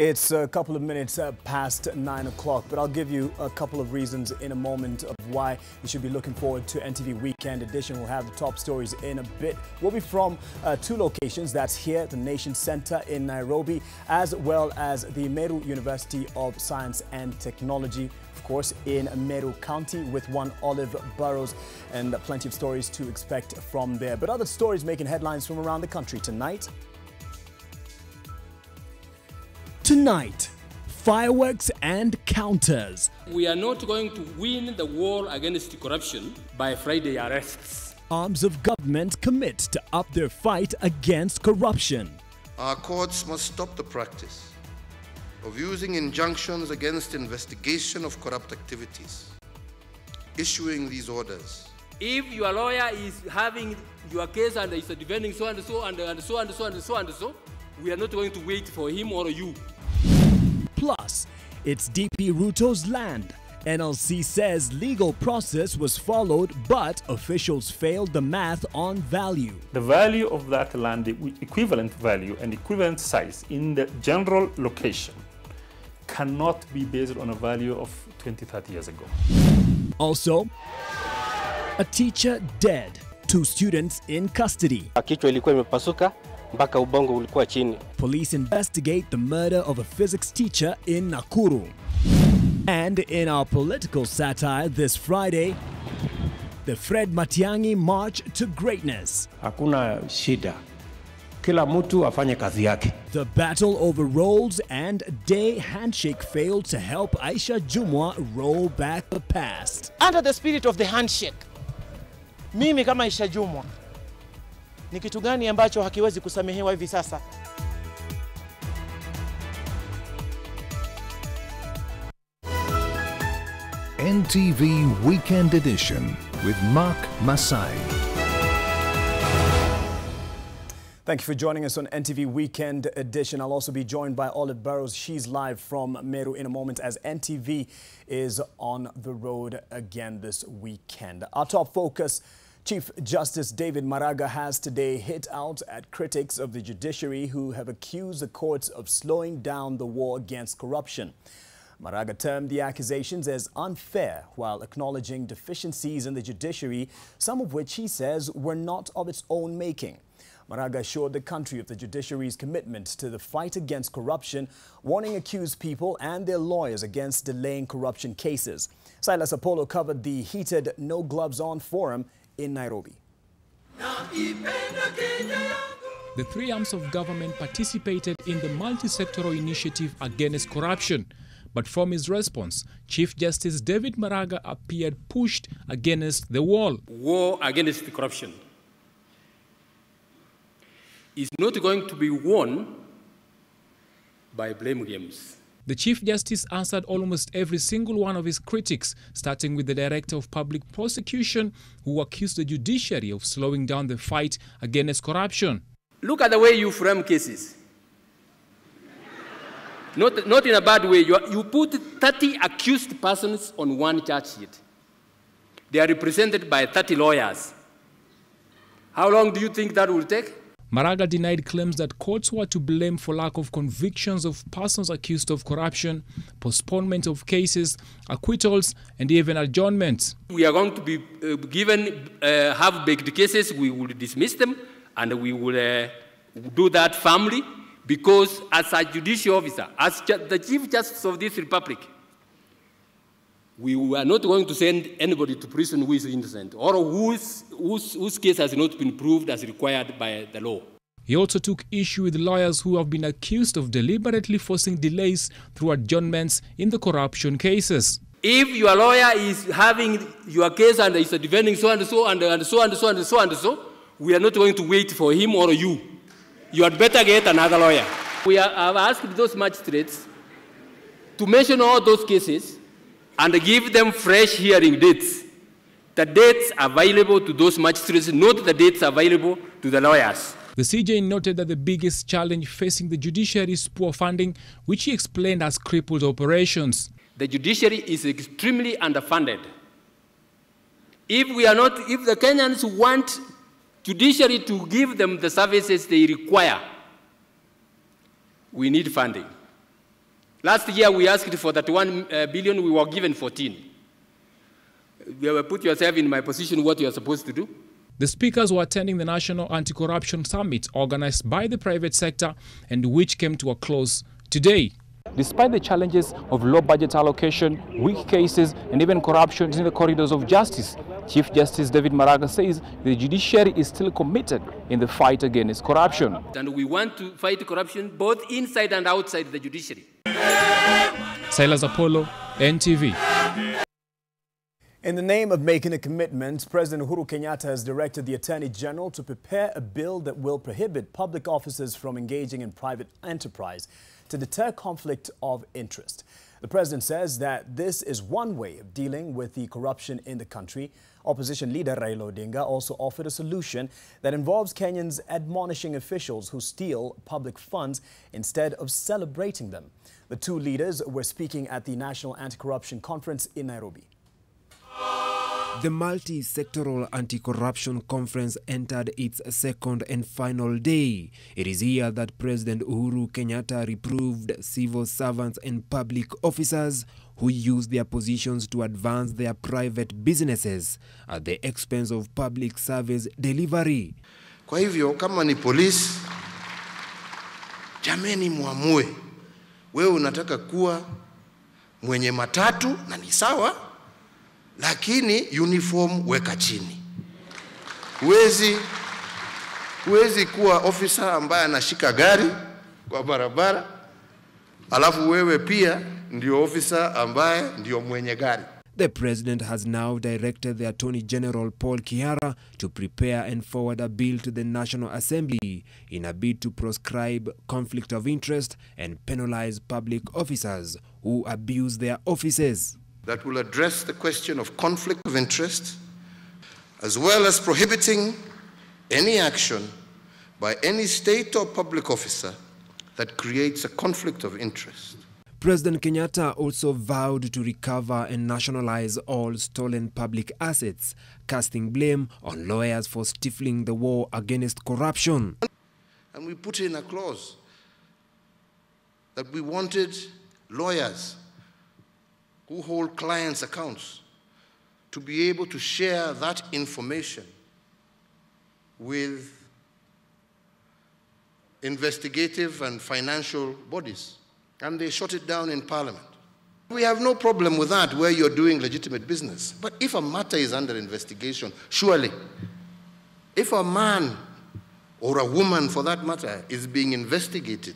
It's a couple of minutes past 9 o'clock, but I'll give you a couple of reasons in a moment of why you should be looking forward to NTV Weekend Edition. We'll have the top stories in a bit. We'll be from two locations. That's here, the Nation Center in Nairobi, as well as the Meru University of Science and Technology, of course, in Meru County with one Olive Burrows, and plenty of stories to expect from there. But other stories making headlines from around the country tonight. Tonight, fireworks and counters. We are not going to win the war against corruption by Friday arrests. Arms of government commit to up their fight against corruption. Our courts must stop the practice of using injunctions against investigation of corrupt activities, issuing these orders. If your lawyer is having your case and is defending so and so and so and so and so and so, we are not going to wait for him or you. Plus, it's DP Ruto's land. NLC says legal process was followed, but officials failed the math on value. The value of that land, the equivalent value and equivalent size in the general location, cannot be based on a value of 20, 30 years ago. Also, a teacher dead, 2 students in custody. Kichwa ilikuwa imepasuka mpaka ubongo ulikuwa chini. Police investigate the murder of a physics teacher in Nakuru. And in our political satire this Friday, the Fred Matiang'i March to Greatness. Hakuna shida. Kila mtu afanye kazi yake. The battle over roles and day handshake failed to help Aisha Jumwa roll back the past. Under the spirit of the handshake, mimi kama Aisha Jumwa, ni kitu gani ambacho hakiwezi kusamehewa hivi sasa? NTV Weekend Edition with Mark Masai. Thank you for joining us on NTV Weekend Edition. I'll also be joined by Olive Burrows. She's live from Meru in a moment as NTV is on the road again this weekend. Our top focus: Chief Justice David Maraga has today hit out at critics of the judiciary who have accused the courts of slowing down the war against corruption. Maraga termed the accusations as unfair while acknowledging deficiencies in the judiciary, some of which he says were not of its own making. Maraga assured the country of the judiciary's commitment to the fight against corruption, warning accused people and their lawyers against delaying corruption cases. Silas Apollo covered the heated No Gloves On forum in Nairobi. The 3 arms of government participated in the multi-sectoral initiative against corruption. But from his response, Chief Justice David Maraga appeared pushed against the wall. War against corruption is not going to be won by blame games. The Chief Justice answered almost every single one of his critics, starting with the Director of Public Prosecution, who accused the judiciary of slowing down the fight against corruption. Look at the way you frame cases. Not in a bad way. You put 30 accused persons on one charge sheet. They are represented by 30 lawyers. How long do you think that will take? Maraga denied claims that courts were to blame for lack of convictions of persons accused of corruption, postponement of cases, acquittals, and even adjournments. We are going to be given half-baked cases. We will dismiss them, and we will do that firmly, because as a judicial officer, as the Chief Justice of this Republic, we are not going to send anybody to prison who is innocent or whose case has not been proved as required by the law. He also took issue with lawyers who have been accused of deliberately forcing delays through adjournments in the corruption cases. If your lawyer is having your case and is defending so and so and so and so and so and so, we are not going to wait for him or you. You had better get another lawyer. We have asked those magistrates to mention all those cases and give them fresh hearing dates. The dates available to those magistrates, not the dates available to the lawyers. The CJ noted that the biggest challenge facing the judiciary is poor funding, which he explained as crippled operations. The judiciary is extremely underfunded. If the Kenyans want judiciary to give them the services they require, we need funding. Last year we asked for that 1 billion, we were given 14. You will put yourself in my position what you are supposed to do. The speakers were attending the National Anti-Corruption Summit organized by the private sector and which came to a close today. Despite the challenges of low budget allocation, weak cases and even corruption in the corridors of justice, Chief Justice David Maraga says the judiciary is still committed in the fight against corruption. And we want to fight corruption both inside and outside the judiciary. Silas Apollo, NTV. In the name of making a commitment, President Uhuru Kenyatta has directed the Attorney General to prepare a bill that will prohibit public officers from engaging in private enterprise to deter conflict of interest. The president says that this is one way of dealing with the corruption in the country. Opposition leader Raila Odinga also offered a solution that involves Kenyans admonishing officials who steal public funds instead of celebrating them. The two leaders were speaking at the National Anti-Corruption Conference in Nairobi. The multi-sectoral anti-corruption conference entered its second and final day. It is here that President Uhuru Kenyatta reproved civil servants and public officers who use their positions to advance their private businesses at the expense of public service delivery. Kwa hivyo kama ni polisi, jameni muamue. Wewe unataka kuwa mwenye matatu na ni sawa, lakini uniform weka chini. Huwezi kuwa officer ambaye anashika gari kwa barabara, alafu wewe pia ndio officer ambaye ndio mwenye gari. The president has now directed the Attorney General Paul Kihara to prepare and forward a bill to the National Assembly in a bid to proscribe conflict of interest and penalize public officers who abuse their offices. That will address the question of conflict of interest, as well as prohibiting any action by any state or public officer that creates a conflict of interest. President Kenyatta also vowed to recover and nationalize all stolen public assets, casting blame on lawyers for stifling the war against corruption. And we put in a clause that we wanted lawyers who hold clients' accounts to be able to share that information with investigative and financial bodies. And they shut it down in Parliament. We have no problem with that where you're doing legitimate business. But if a matter is under investigation, surely, if a man or a woman for that matter is being investigated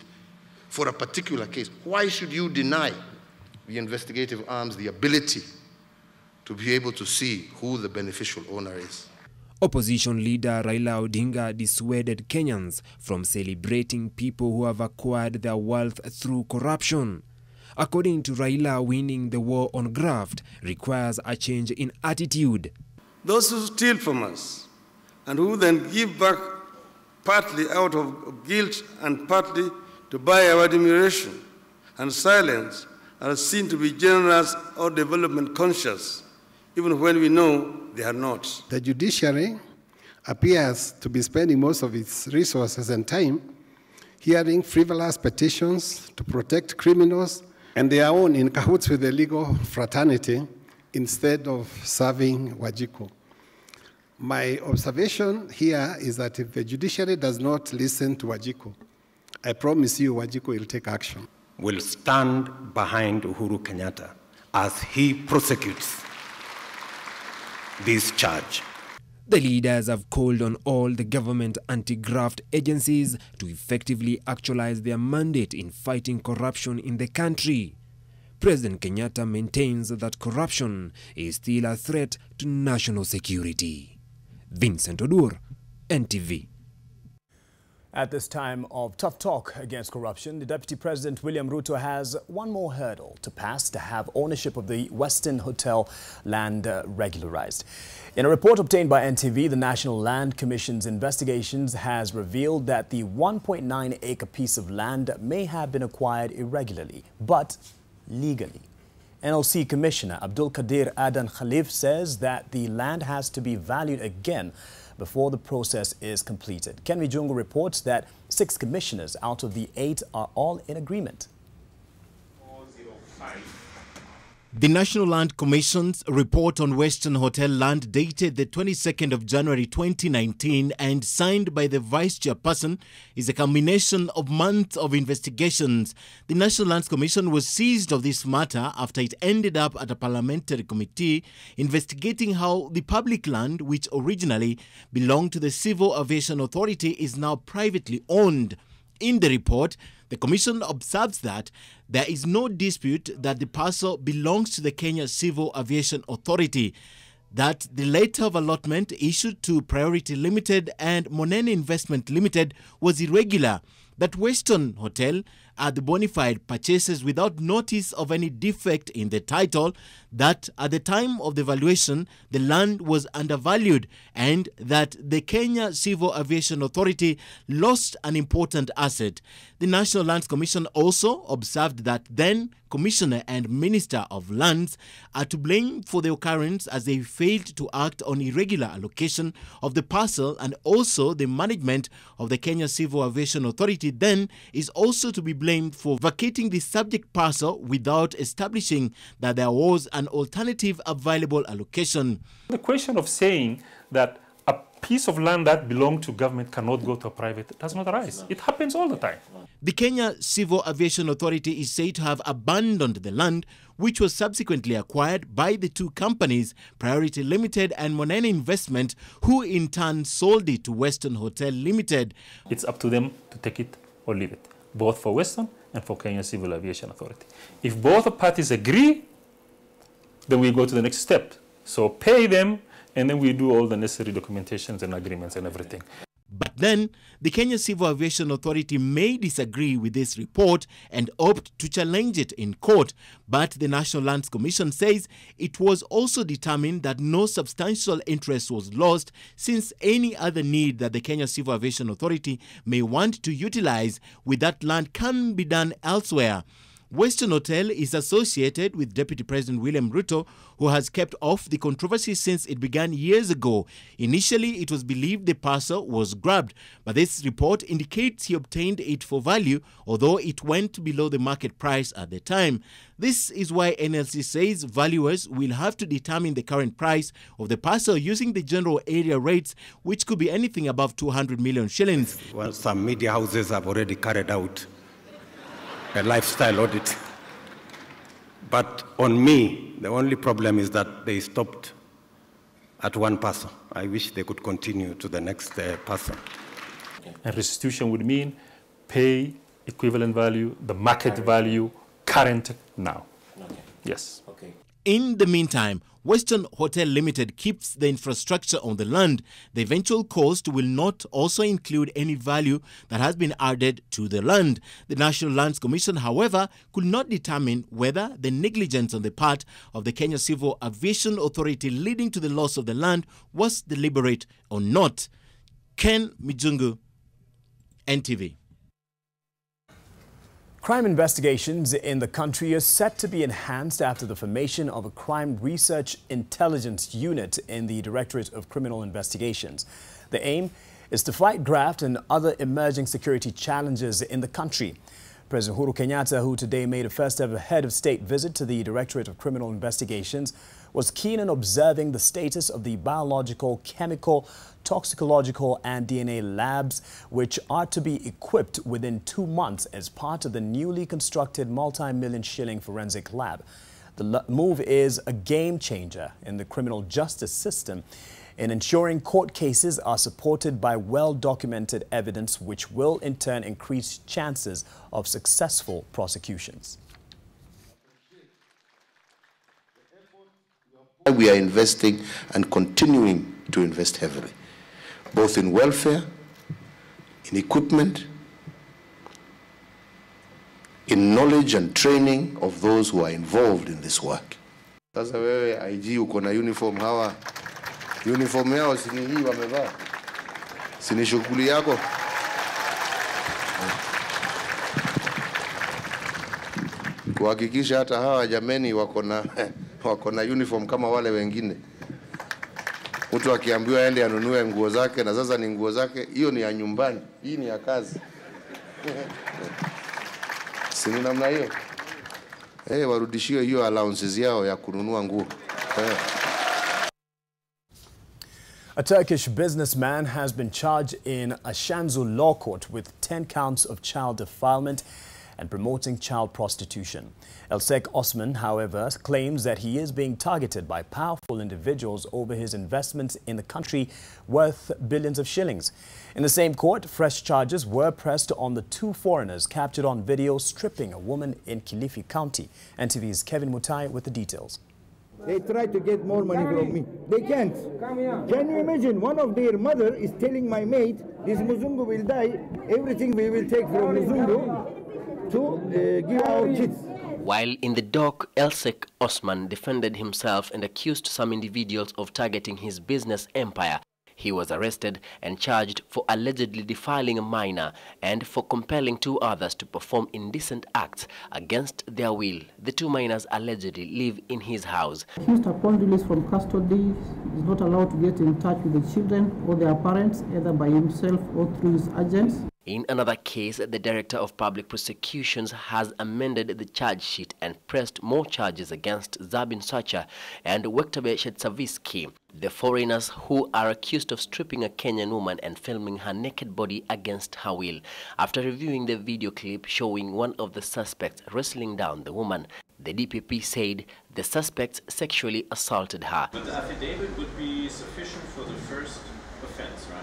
for a particular case, why should you deny the investigative arms the ability to be able to see who the beneficial owner is? Opposition leader Raila Odinga dissuaded Kenyans from celebrating people who have acquired their wealth through corruption. According to Raila, winning the war on graft requires a change in attitude. Those who steal from us and who then give back partly out of guilt and partly to buy our admiration and silence are seen to be generous or development conscious, even when we know they are not. The judiciary appears to be spending most of its resources and time hearing frivolous petitions to protect criminals and their own in cahoots with the legal fraternity instead of serving Wajiko. My observation here is that if the judiciary does not listen to Wajiko, I promise you Wajiko will take action. Will stand behind Uhuru Kenyatta as he prosecutes this charge. The leaders have called on all the government anti-graft agencies to effectively actualize their mandate in fighting corruption in the country. President Kenyatta maintains that corruption is still a threat to national security. Vincent Odur, NTV. At this time of tough talk against corruption, the Deputy President William Ruto has one more hurdle to pass to have ownership of the Western Hotel land regularized. In a report obtained by NTV, the National Land Commission's investigations has revealed that the 1.9-acre piece of land may have been acquired irregularly, but legally. NLC Commissioner Abdul Kadir Adan Khalif says that the land has to be valued again before the process is completed. Kenvi Jungu reports that 6 commissioners out of the 8 are all in agreement. The National Land Commission's report on Western Hotel land dated the 22nd of January 2019 and signed by the Vice Chairperson is a combination of months of investigations. The National Lands Commission was seized of this matter after it ended up at a parliamentary committee investigating how the public land, which originally belonged to the Civil Aviation Authority, is now privately owned. In the report, the Commission observes that there is no dispute that the parcel belongs to the Kenya Civil Aviation Authority, that the letter of allotment issued to Priority Limited and Monene Investment Limited was irregular, that Western Hotel are the bona fide purchases without notice of any defect in the title, that at the time of the valuation, the land was undervalued, and that the Kenya Civil Aviation Authority lost an important asset. The National Lands Commission also observed that then Commissioner and Minister of Lands are to blame for the occurrence as they failed to act on irregular allocation of the parcel, and also the management of the Kenya Civil Aviation Authority then is also to be blamed for vacating the subject parcel without establishing that there was an alternative available allocation. The question of saying that a piece of land that belonged to government cannot go to a private does not arise. It happens all the time. The Kenya Civil Aviation Authority is said to have abandoned the land, which was subsequently acquired by the two companies, Priority Limited and Monene Investment, who in turn sold it to Western Hotel Limited. It's up to them to take it or leave it, both for Western and for Kenya Civil Aviation Authority. If both parties agree, then we go to the next step. So pay them, and then we do all the necessary documentations and agreements and everything. But then, the Kenya Civil Aviation Authority may disagree with this report and opt to challenge it in court. But the National Lands Commission says it was also determined that no substantial interest was lost, since any other need that the Kenya Civil Aviation Authority may want to utilize with that land can be done elsewhere. Western Hotel is associated with Deputy President William Ruto, who has kept off the controversy since it began years ago. Initially, it was believed the parcel was grabbed, but this report indicates he obtained it for value, although it went below the market price at the time. This is why NLC says valuers will have to determine the current price of the parcel using the general area rates, which could be anything above 200 million shillings. Well, some media houses have already carried out a lifestyle audit. But on me, the only problem is that they stopped at one parcel. I wish they could continue to the next parcel. And restitution would mean pay equivalent value, the market value, current now. Okay. Yes. Okay. In the meantime, Western Hotel Limited keeps the infrastructure on the land. The eventual cost will not also include any value that has been added to the land. The National Lands Commission, however, could not determine whether the negligence on the part of the Kenya Civil Aviation Authority leading to the loss of the land was deliberate or not. Ken Mijungu, NTV. Crime investigations in the country are set to be enhanced after the formation of a Crime Research Intelligence Unit in the Directorate of Criminal Investigations. The aim is to fight graft and other emerging security challenges in the country. President Uhuru Kenyatta, who today made a first-ever head of state visit to the Directorate of Criminal Investigations, was keen on observing the status of the biological, chemical, toxicological and DNA labs, which are to be equipped within 2 months as part of the newly constructed multi-million shilling forensic lab. The move is a game changer in the criminal justice system in ensuring court cases are supported by well-documented evidence, which will in turn increase chances of successful prosecutions. We are investing and continuing to invest heavily, both in welfare, in equipment, in knowledge and training of those who are involved in this work. Sasa wewe IG uko na uniform, hawa uniform yao sini hii wamevaa, sini shughuli yako. Kuhakikisha hata hawa jameni wako na uniform kama wale wengine. Mtu akiambiwa aende anunue nguo zake na sasa ni nguo zake, hiyo ni ya nyumbani, hii ni ya kazi. Sini namna hiyo. warudishiwe hiyo allowances yao ya kununua nguo. A Turkish businessman has been charged in a Shanzu law court with 10 counts of child defilement and promoting child prostitution. Elsek Osman, however, claims that he is being targeted by powerful individuals over his investments in the country worth billions of shillings. In the same court, fresh charges were pressed on the two foreigners captured on video stripping a woman in Kilifi County. NTV's Kevin Mutai with the details. They try to get more money from me. They can't. Can you imagine? One of their mother is telling my mate, this Muzungu will die. Everything we will take from Muzungu to give our kids. While in the dock, Elsek Osman defended himself and accused some individuals of targeting his business empire. He was arrested and charged for allegedly defiling a minor and for compelling two others to perform indecent acts against their will. The two minors allegedly live in his house. Accused upon release from custody is not allowed to get in touch with the children or their parents, either by himself or through his agents. In another case, the Director of Public Prosecutions has amended the charge sheet and pressed more charges against Zabin Sacha and Wektabe Shetsaviski, the foreigners who are accused of stripping a Kenyan woman and filming her naked body against her will. After reviewing the video clip showing one of the suspects wrestling down the woman, the DPP said the suspects sexually assaulted her. But the affidavit would be sufficient for the first offense, right?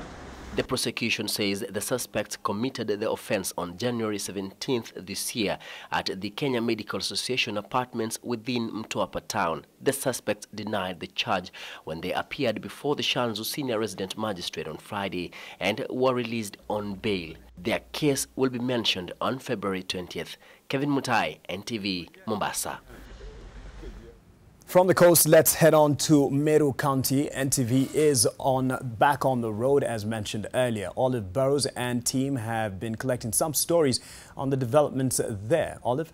The prosecution says the suspects committed the offense on January 17th this year at the Kenya Medical Association apartments within Mtwapa town. The suspects denied the charge when they appeared before the Shanzu Senior Resident Magistrate on Friday and were released on bail. Their case will be mentioned on February 20th. Kevin Mutai, NTV, Mombasa. From the coast, let's head on to Meru County. NTV is back on the road as mentioned earlier. Olive Burrows and team have been collecting some stories on the developments there. Olive?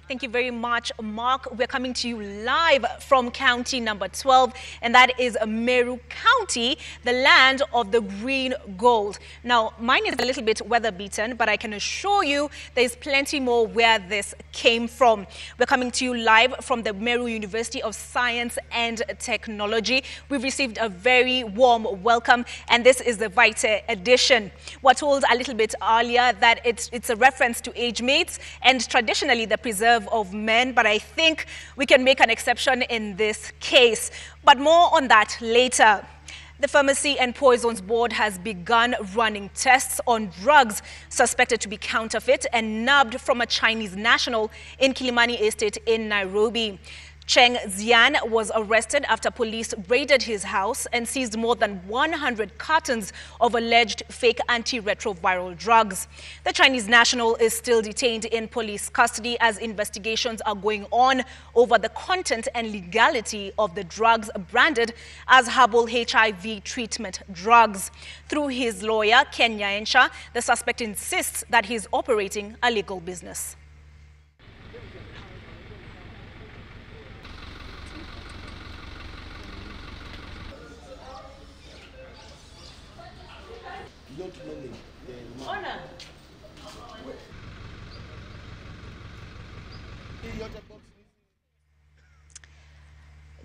Thank you very much, Mark. We're coming to you live from county number 12, and that is Meru County, the land of the green gold. Now, mine is a little bit weather-beaten, but I can assure you there's plenty more where this came from. We're coming to you live from the Meru University of Science and Technology. We've received a very warm welcome, and this is the Vitae edition. We're told a little bit earlier that it's a reference to age mates and traditionally the preserve of men, but I think we can make an exception in this case. But more on that later. The Pharmacy and Poisons Board has begun running tests on drugs suspected to be counterfeit and nabbed from a Chinese national in Kilimani Estate in Nairobi. Cheng Zian was arrested after police raided his house and seized more than 100 cartons of alleged fake antiretroviral drugs. The Chinese national is still detained in police custody as investigations are going on over the content and legality of the drugs branded as herbal HIV treatment drugs. Through his lawyer, Ken Nyaensha, the suspect insists that he's operating a legal business.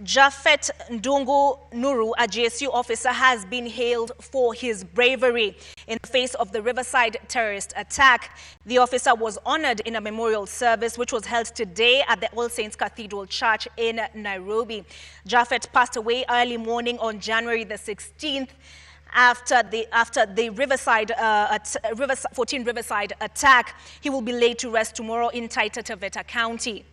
Jafet Ndungu Nuru, a GSU officer, has been hailed for his bravery in the face of the Riverside terrorist attack. The officer was honored in a memorial service which was held today at the All Saints Cathedral Church in Nairobi. Jafet passed away early morning on January the 16th. After the Riverside 14 Riverside attack. He will be laid to rest tomorrow in Taita Taveta County.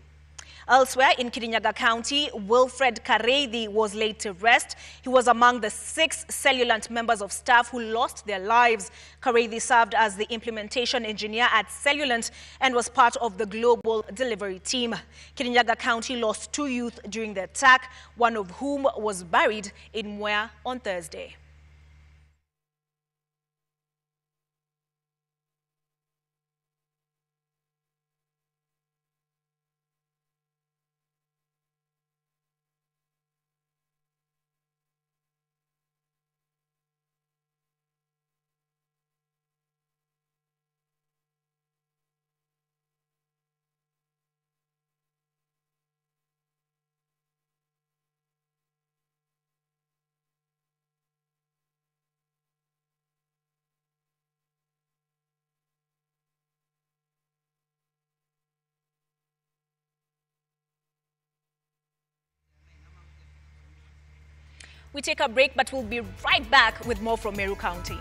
Elsewhere in Kirinyaga County, Wilfred Kareithi was laid to rest. He was among the 6 Cellulant members of staff who lost their lives. Kareithi served as the implementation engineer at Cellulant and was part of the global delivery team. Kirinyaga County lost 2 youth during the attack, one of whom was buried in Mwea on Thursday. We take a break, but we'll be right back with more from Meru County.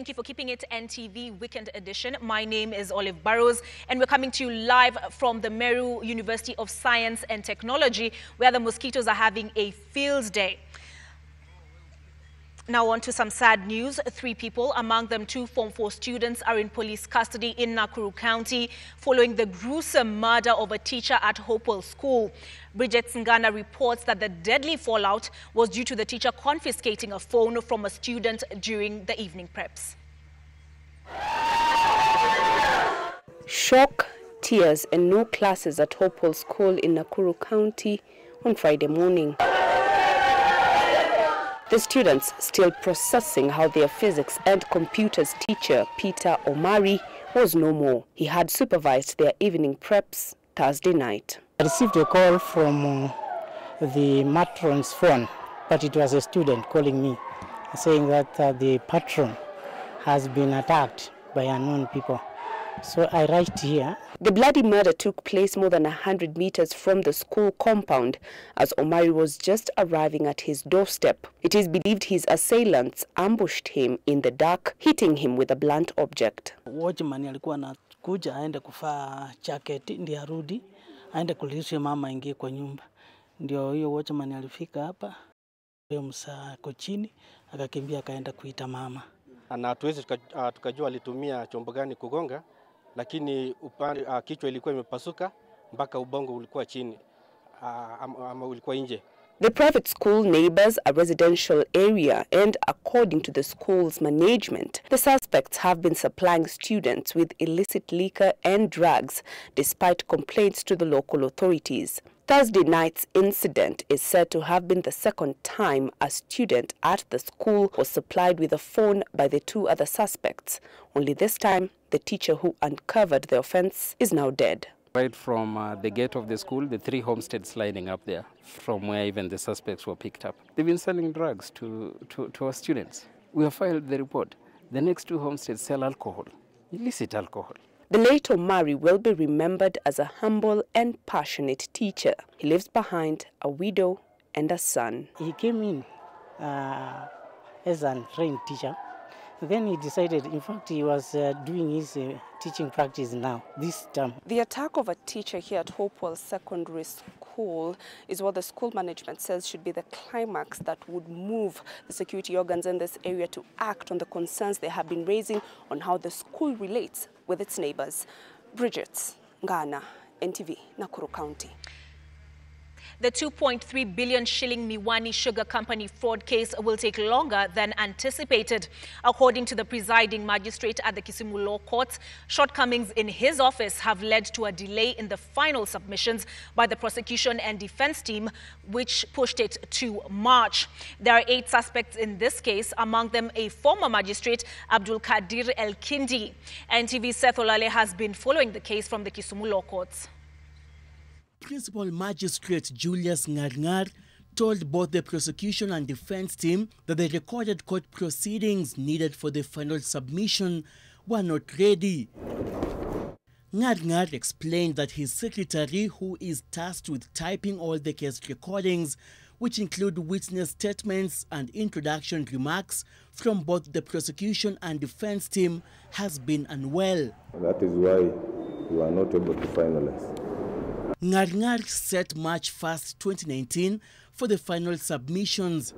Thank you for keeping it NTV Weekend Edition. My name is Olive Burrows, and we're coming to you live from the Meru University of Science and Technology, where the mosquitoes are having a field day. Now on to some sad news. 3 people, among them 2 Form 4 students, are in police custody in Nakuru County following the gruesome murder of a teacher at Hopewell School. Bridget Singana reports that the deadly fallout was due to the teacher confiscating a phone from a student during the evening preps. Shock, tears and no classes at Hopewell School in Nakuru County on Friday morning. The students still processing how their physics and computers teacher, Peter Omari, was no more. He had supervised their evening preps Thursday night. I received a call from the matron's phone, but it was a student calling me, saying that the patron has been attacked by unknown people. So I arrived here. The bloody murder took place more than 100 meters from the school compound as Omari was just arriving at his doorstep. It is believed his assailants ambushed him in the dark, hitting him with a blunt object. Watchman alikuwa anakuja aende kuvaa jacket ndio arudi aende kulisha mama ingie kwa nyumba. Ndio hiyo watchman alifika hapa, yeye msaa kochini akakimbia akaenda kuita mama. Na hatuwezi tukajua alitumia chombo gani kugonga, lakini upande kichwa ilikuwa imepasuka mpaka ubongo ulikuwa chini ama ulikuwa nje. The private school neighbors a residential area, and according to the school's management, the suspects have been supplying students with illicit liquor and drugs despite complaints to the local authorities. Thursday night's incident is said to have been the second time a student at the school was supplied with a phone by the 2 other suspects. Only this time, the teacher who uncovered the offense is now dead. Right from the gate of the school, the 3 homesteads lining up there, from where even the suspects were picked up. They've been selling drugs to our students. We have filed the report. The next 2 homesteads sell alcohol, illicit alcohol. The late Omari will be remembered as a humble and passionate teacher. He leaves behind a widow and a son. He came in as a trained teacher. Then he decided, in fact, he was doing his teaching practice now, this term. The attack of a teacher here at Hopewell Secondary School is what the school management says should be the climax that would move the security organs in this area to act on the concerns they have been raising on how the school relates with its neighbors. Bridget Ngana, NTV, Nakuru County. The 2.3 billion shilling Miwani Sugar Company fraud case will take longer than anticipated. According to the presiding magistrate at the Kisumu Law Court, shortcomings in his office have led to a delay in the final submissions by the prosecution and defense team, which pushed it to March. There are 8 suspects in this case, among them a former magistrate, Abdul Kadir El-Kindi. NTV's Seth Olale has been following the case from the Kisumu Law Courts. Principal Magistrate Julius Ngarngar told both the prosecution and defense team that the recorded court proceedings needed for the final submission were not ready. Ngarngar explained that his secretary, who is tasked with typing all the case recordings, which include witness statements and introduction remarks from both the prosecution and defense team, has been unwell. That is why we are not able to finalize. Ngarngar set March 1st, 2019 for the final submissions.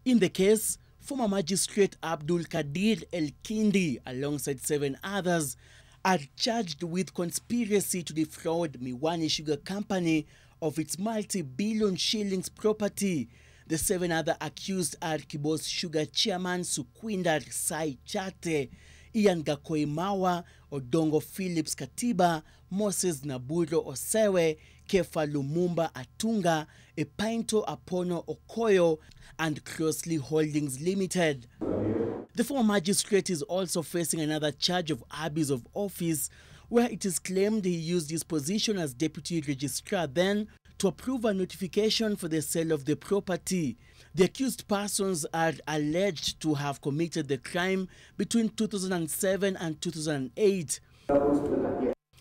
In the case, former magistrate Abdul Kadir El-Kindi, alongside 7 others, are charged with conspiracy to defraud Miwani Sugar Company of its multi-billion shillings property. The 7 other accused are Kibos Sugar Chairman Sukwindar Sai Chate, Ian Gakoimawa, Odongo Phillips Katiba, Moses Naburo Osewe, Kefa Lumumba Atunga, Epainto Apono Okoyo, and Crossley Holdings Limited. The former magistrate is also facing another charge of abuse of office, where it is claimed he used his position as deputy registrar then to approve a notification for the sale of the property. The accused persons are alleged to have committed the crime between 2007 and 2008.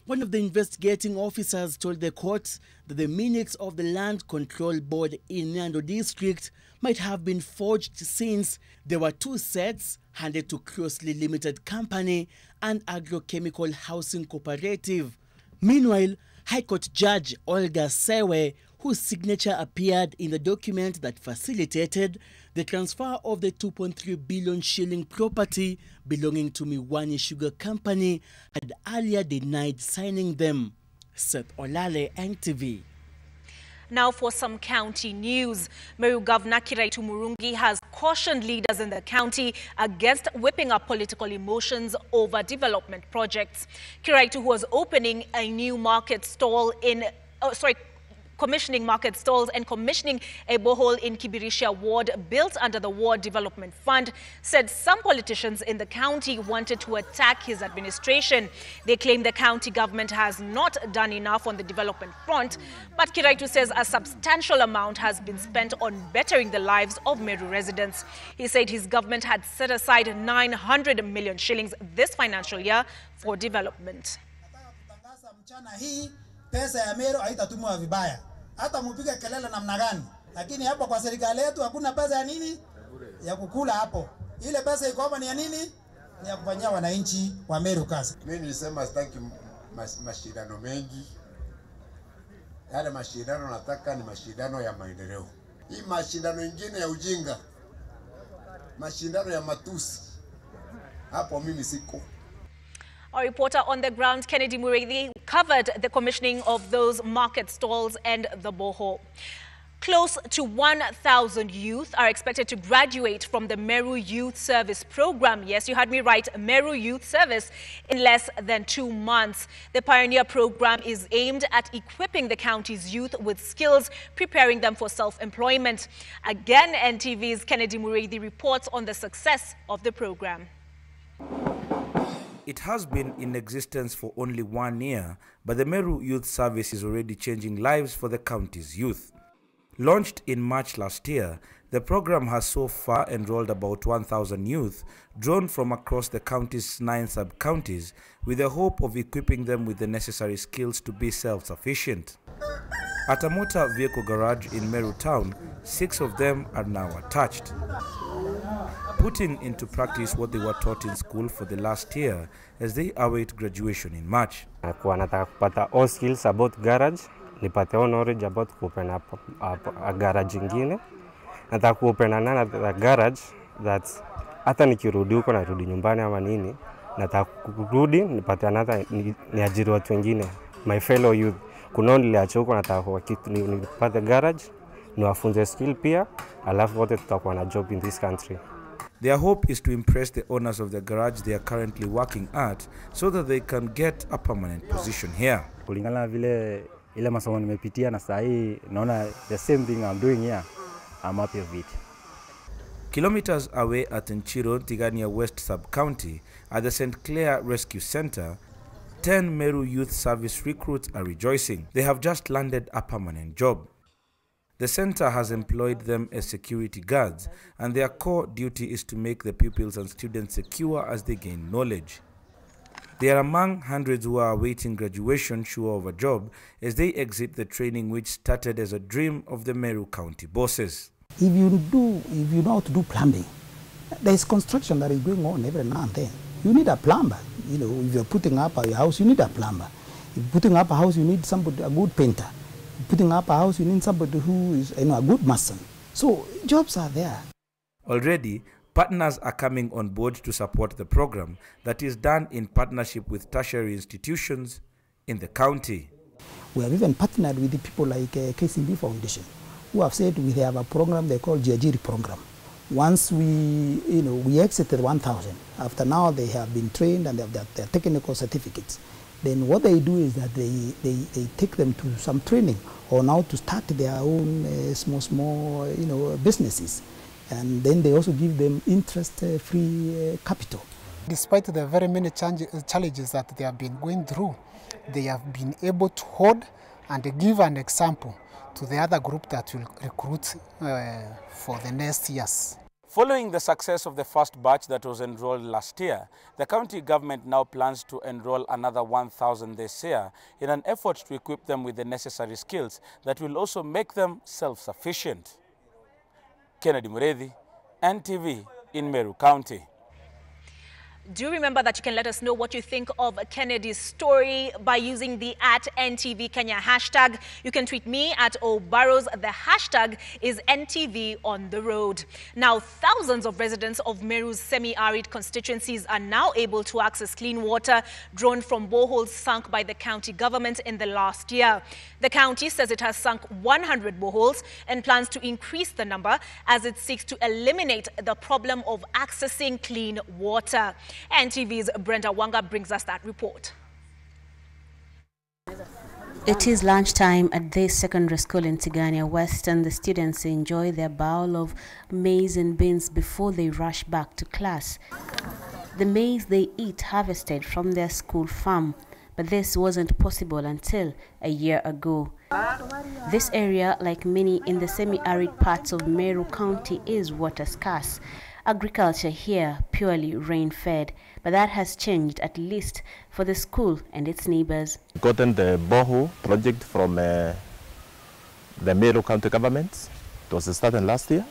One of the investigating officers told the court that the minutes of the Land Control Board in Nyando district might have been forged since there were 2 sets handed to Crossley Limited Company and Agrochemical Housing Cooperative. Meanwhile, High Court Judge Olga Sewe, whose signature appeared in the document that facilitated the transfer of the 2.3 billion shilling property belonging to Miwani Sugar Company, had earlier denied signing them. Seth Olale, NTV. Now for some county news. Meru Governor Kiraitu Murungi has cautioned leaders in the county against whipping up political emotions over development projects. Kiraitu, who was opening a new market stall commissioning market stalls and commissioning a borehole in Kibirisha ward built under the Ward Development Fund, said some politicians in the county wanted to attack his administration. They claim the county government has not done enough on the development front, but Kiraitu says a substantial amount has been spent on bettering the lives of Meru residents. He said his government had set aside 900 million shillings this financial year for development. Pesa ya Meru haitatumwa vibaya. Hata mpige kelele namna gani. Lakini hapo kwa serikali yetu hakuna pesa ya nini? Ya kukula hapo. Ile pesa iko hapa ni ya nini? Ni ya kufanyia wananchi wa Meru kazi. Mimi nilisema sitaki mashindano mengi. Yale mashindano nataka ni mashindano ya maendeleo. Hii mashindano mengine ya ujinga. Mashindano ya matusi. Hapo mimi siko. Our reporter on the ground, Kennedy Murithi, covered the commissioning of those market stalls and the borehole. Close to 1,000 youth are expected to graduate from the Meru Youth Service program. Yes, you heard me right, Meru Youth Service, in less than 2 months. The Pioneer program is aimed at equipping the county's youth with skills, preparing them for self-employment. Again, NTV's Kennedy Murithi reports on the success of the program. It has been in existence for only 1 year, but the Meru Youth Service is already changing lives for the county's youth. Launched in March last year, the program has so far enrolled about 1,000 youth drawn from across the county's 9 sub-counties with the hope of equipping them with the necessary skills to be self-sufficient. At a motor vehicle garage in Meru town, 6 of them are now attached, putting into practice what they were taught in school for the last year as they await graduation in March. Nataka kupata all skills about garage, nipate all knowledge about kuopen a garage ingine. Nataka kuopen another garage that hata nikirudi huko narudi nyumbani ama nini, nataka kurudi nipate another niajiri watu wengine, my fellow youth. Kuna niliacha huko nataka nipate garage, niwafunze skill pia, alafu wote tutakuwa na job in this country. Their hope is to impress the owners of the garage they are currently working at so that they can get a permanent position here. Kulingana vile ile masomo nimepitia na saa hii naona the same thing I'm doing here, I'm happy with it. Kilometers away at Nchiro, Tigania West Sub-County, at the St. Clair Rescue Center, 10 Meru Youth Service recruits are rejoicing. They have just landed a permanent job. The center has employed them as security guards, and their core duty is to make the pupils and students secure as they gain knowledge. They are among hundreds who are awaiting graduation sure of a job as they exit the training which started as a dream of the Meru County bosses. If you know how to do plumbing, there is construction that is going on every now and then. You need a plumber. You know, if you're putting up a house, you need a plumber. If you're putting up a house, you need somebody, a good painter. Putting up a house, you need somebody who is a good mason. So jobs are there. Already, partners are coming on board to support the program that is done in partnership with tertiary institutions in the county. We have even partnered with the people like KCB Foundation, who have said we have a program they call Judiciary program. Once we exited 1,000, after now they have been trained and they have their technical certificates. Then what they do is that they take them to some training or now to start their own small businesses. And then they also give them interest-free capital. Despite the very many challenges that they have been going through, they have been able to hold and give an example to the other group that will recruit for the next years. Following the success of the first batch that was enrolled last year, the county government now plans to enroll another 1,000 this year in an effort to equip them with the necessary skills that will also make them self-sufficient. Kennedy Muredhi, NTV in Meru County. Do remember that you can let us know what you think of Kennedy's story by using the @NTV Kenya hashtag. You can tweet me at @obarrows. The hashtag is NTV on the road. Now, thousands of residents of Meru's semi-arid constituencies are now able to access clean water drawn from boreholes sunk by the county government in the last year. The county says it has sunk 100 boreholes and plans to increase the number as it seeks to eliminate the problem of accessing clean water. NTV's Brenda Wanga brings us that report. It is lunchtime at this secondary school in Tigania West, and the students enjoy their bowl of maize and beans before they rush back to class. The maize they eat harvested from their school farm, but this wasn't possible until a year ago. This area, like many in the semi-arid parts of Meru County, is water scarce. Agriculture here purely rain-fed, but that has changed, at least for the school and its neighbors. Gotten the borehole project from the Meru County government. It was started last year.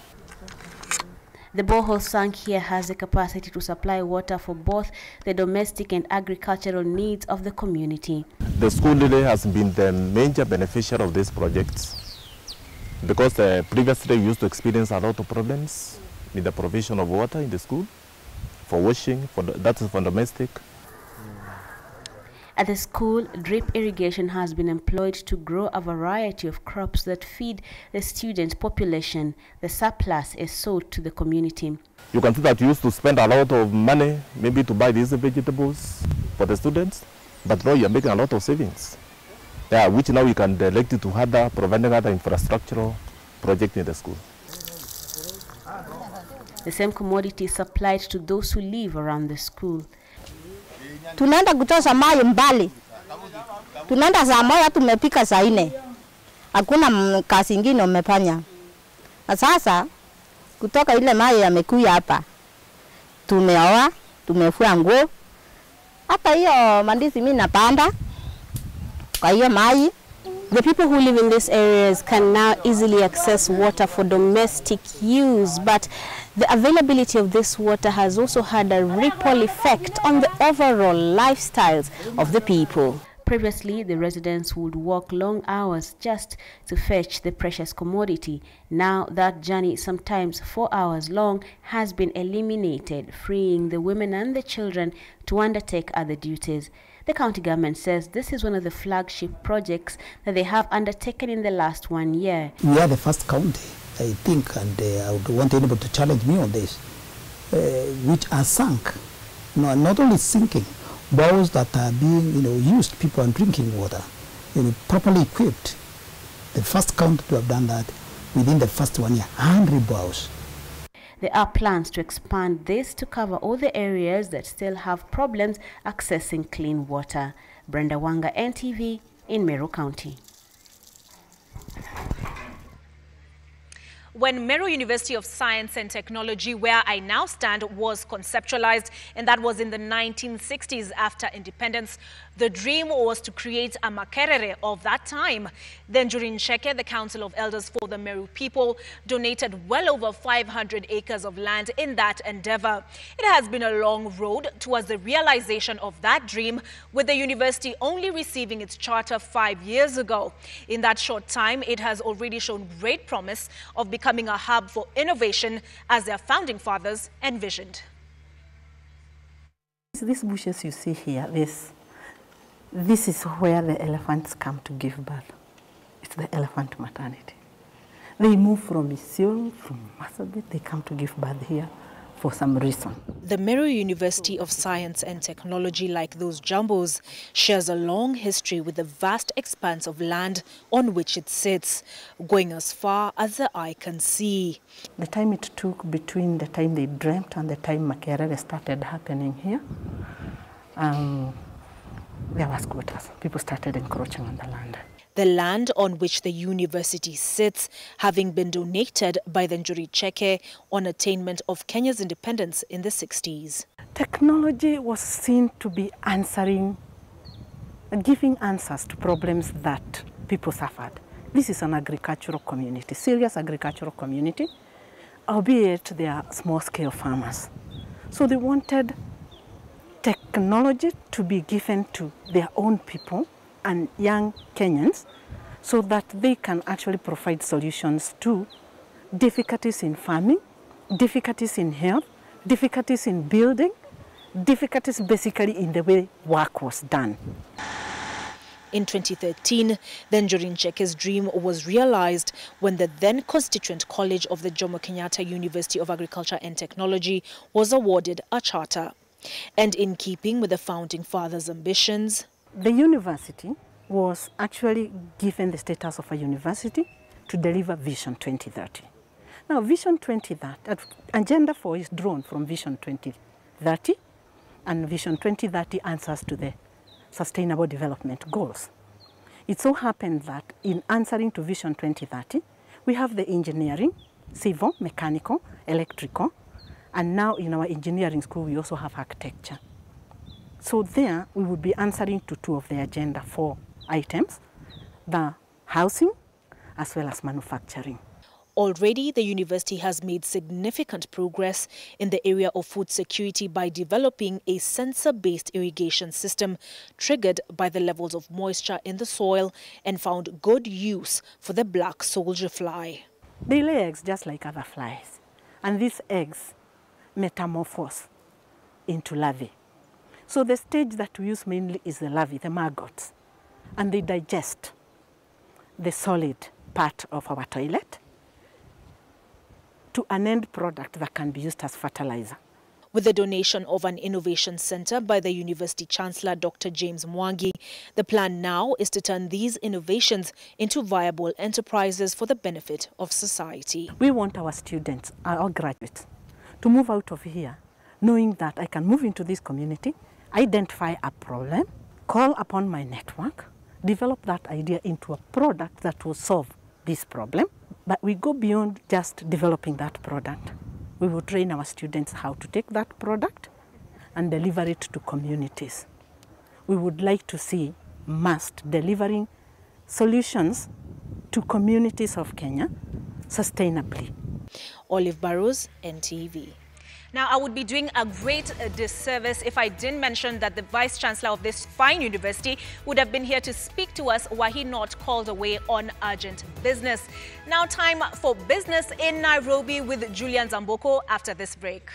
The borehole sunk here has the capacity to supply water for both the domestic and agricultural needs of the community. The school really has been the major beneficiary of this project because previously we used to experience a lot of problems with the provision of water in the school for washing, that is for domestic. At the school, drip irrigation has been employed to grow a variety of crops that feed the student population. The surplus is sold to the community. You can see that you used to spend a lot of money maybe to buy these vegetables for the students, but now you're making a lot of savings. Yeah, which now you can direct it to providing other infrastructural projects in the school. The same commodity is supplied to those who live around the school. Tunaenda kutosa maji mbali. Tunaenda saa moja tumepika saa 4. Hakuna kazi nyingine umefanya. Na sasa kutoka ile maji yamekuja hapa. Tumeoa, tumefua nguo. Hata hiyo mandizi mimi napanda. Kwa hiyo maji. The people who live in these areas can now easily access water for domestic use, but the availability of this water has also had a ripple effect on the overall lifestyles of the people. Previously, the residents would walk long hours just to fetch the precious commodity. Now that journey, sometimes 4 hours long, has been eliminated, freeing the women and the children to undertake other duties. The county government says this is one of the flagship projects that they have undertaken in the last 1 year. We are the first county, I think, and I would want anybody to challenge me on this, which are sunk, not only sinking, bowls that are being used, people are drinking water, properly equipped. The first county to have done that within the first 1 year, 100 bowls. There are plans to expand this to cover all the areas that still have problems accessing clean water. Brenda Wanga, NTV in Meru County. When Meru University of Science and Technology, where I now stand, was conceptualized, and that was in the 1960s after independence, the dream was to create a Makerere of that time. Then during Sheke, the Council of Elders for the Meru people donated well over 500 acres of land in that endeavor. It has been a long road towards the realization of that dream, with the university only receiving its charter 5 years ago. In that short time, it has already shown great promise of becoming a hub for innovation as their founding fathers envisioned. These bushes you see here, this is where the elephants come to give birth. It's the elephant maternity. They move from Isiolo, from Marsabit, they come to give birth here for some reason. The Meru University of Science and Technology, like those jumbos, shares a long history with the vast expanse of land on which it sits, going as far as the eye can see. The time it took between the time they dreamt and the time Makerere started happening here, there was squatters. People started encroaching on the land. the land on which the university sits having been donated by the Njuri Cheke on attainment of Kenya's independence in the 60s. Technology was seen to be giving answers to problems that people suffered. This is an agricultural community, serious agricultural community, albeit they are small-scale farmers. So they wanted technology to be given to their own people and young Kenyans so that they can actually provide solutions to difficulties in farming, difficulties in health, difficulties in building, difficulties basically in the way work was done. In 2013, the Njuri Cheke's dream was realized when the then constituent college of the Jomo Kenyatta University of Agriculture and Technology was awarded a charter. And in keeping with the founding fathers' ambitions, the university was actually given the status of a university to deliver Vision 2030. Now, Vision 2030, Agenda 4 is drawn from Vision 2030, and Vision 2030 answers to the Sustainable Development Goals. It so happened that in answering to Vision 2030, we have the engineering, civil, mechanical, electrical, and now in our engineering school we also have architecture. So there we would be answering to 2 of the Agenda 4 items, the housing as well as manufacturing. Already, the university has made significant progress in the area of food security by developing a sensor-based irrigation system triggered by the levels of moisture in the soil and found good use for the black soldier fly. They lay eggs just like other flies, and these eggs metamorphose into larvae. So the stage that we use mainly is the larvae, the maggots, and they digest the solid part of our toilet to an end product that can be used as fertilizer. With the donation of an innovation center by the University Chancellor Dr. James Mwangi, the plan now is to turn these innovations into viable enterprises for the benefit of society. We want our students, our graduates, to move out of here knowing that I can move into this community, identify a problem, call upon my network, develop that idea into a product that will solve this problem. But we go beyond just developing that product. We will train our students how to take that product and deliver it to communities. We would like to see MUST delivering solutions to communities of Kenya sustainably. Olive Barrows, NTV. Now, I would be doing a great disservice if I didn't mention that the Vice Chancellor of this fine university would have been here to speak to us were he not called away on urgent business. Now, time for business in Nairobi with Julian Zamboko after this break.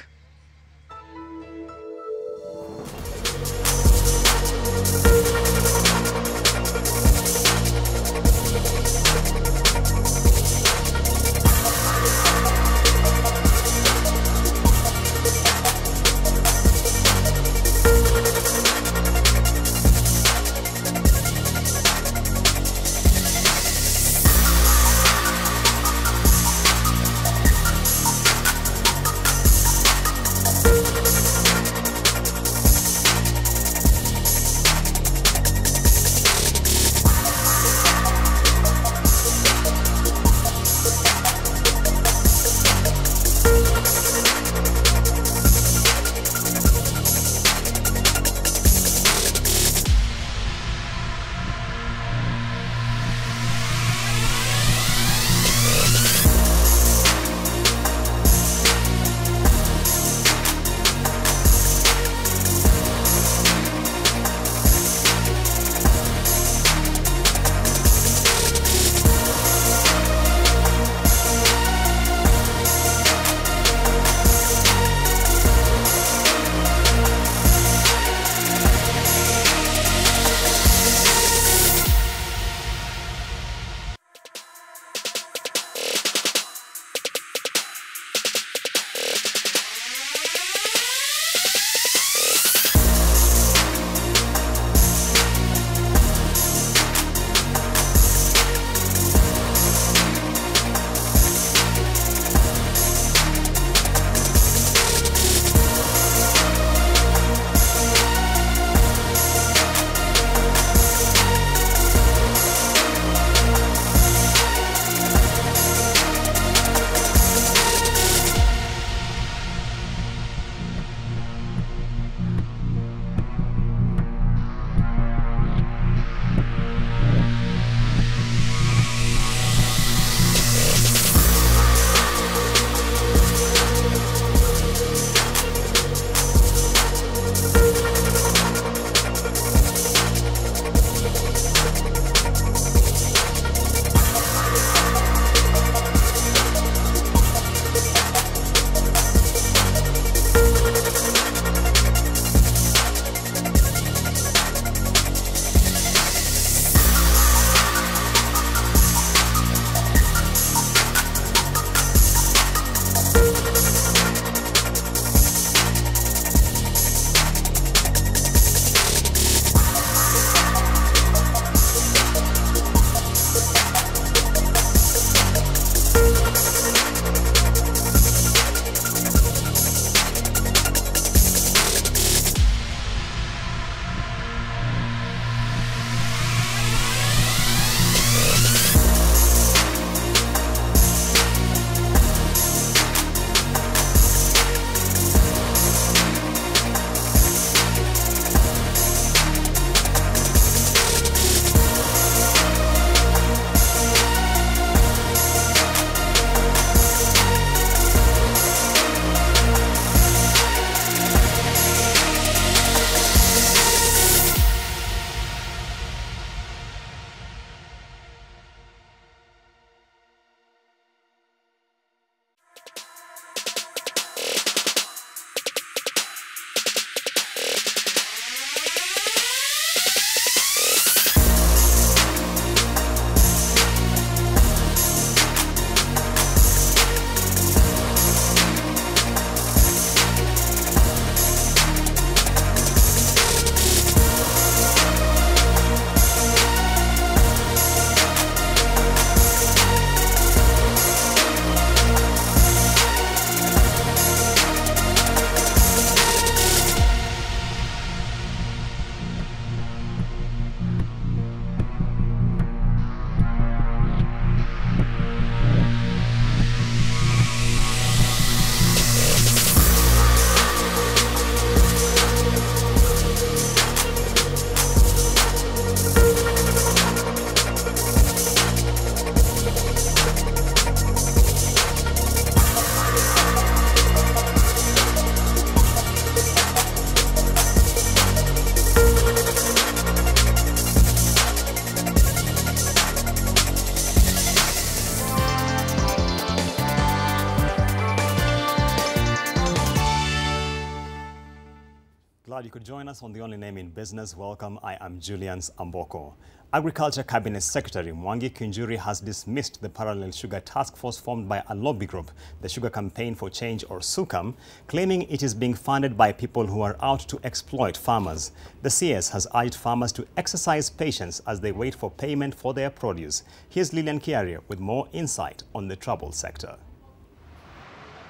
Glad you could join us on The Only Name in Business. Welcome. I am Julians Amboko. Agriculture Cabinet Secretary Mwangi Kinjuri has dismissed the parallel sugar task force formed by a lobby group, the Sugar Campaign for Change, or SUCAM, claiming it is being funded by people who are out to exploit farmers. The CS has urged farmers to exercise patience as they wait for payment for their produce. Here's Lilian Kiaria with more insight on the troubled sector.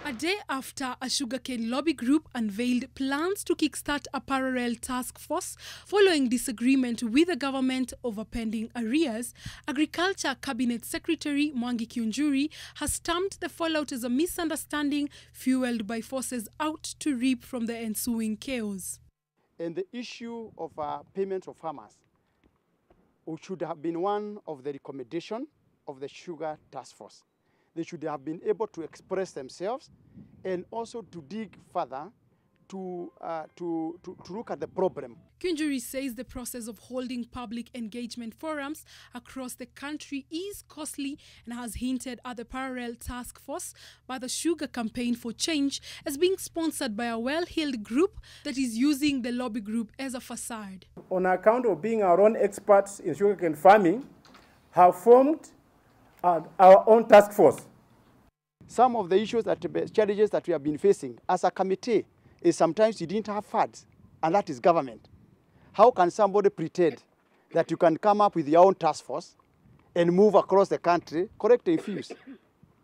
A day after a sugarcane lobby group unveiled plans to kickstart a parallel task force following disagreement with the government over pending arrears, Agriculture Cabinet Secretary Mwangi Kinjuri has stamped the fallout as a misunderstanding fueled by forces out to reap from the ensuing chaos. And the issue of payments of farmers should have been one of the recommendations of the Sugar Task Force. They should have been able to express themselves and also to dig further to look at the problem. Kinjuri says the process of holding public engagement forums across the country is costly and has hinted at the parallel task force by the Sugar Campaign for Change as being sponsored by a well-heeled group that is using the lobby group as a facade. On account of being our own experts in sugarcane farming, have formed our own task force. Some of the issues challenges that we have been facing as a committee is sometimes you didn't have funds, and that is government. How can somebody pretend that you can come up with your own task force and move across the country correcting issues?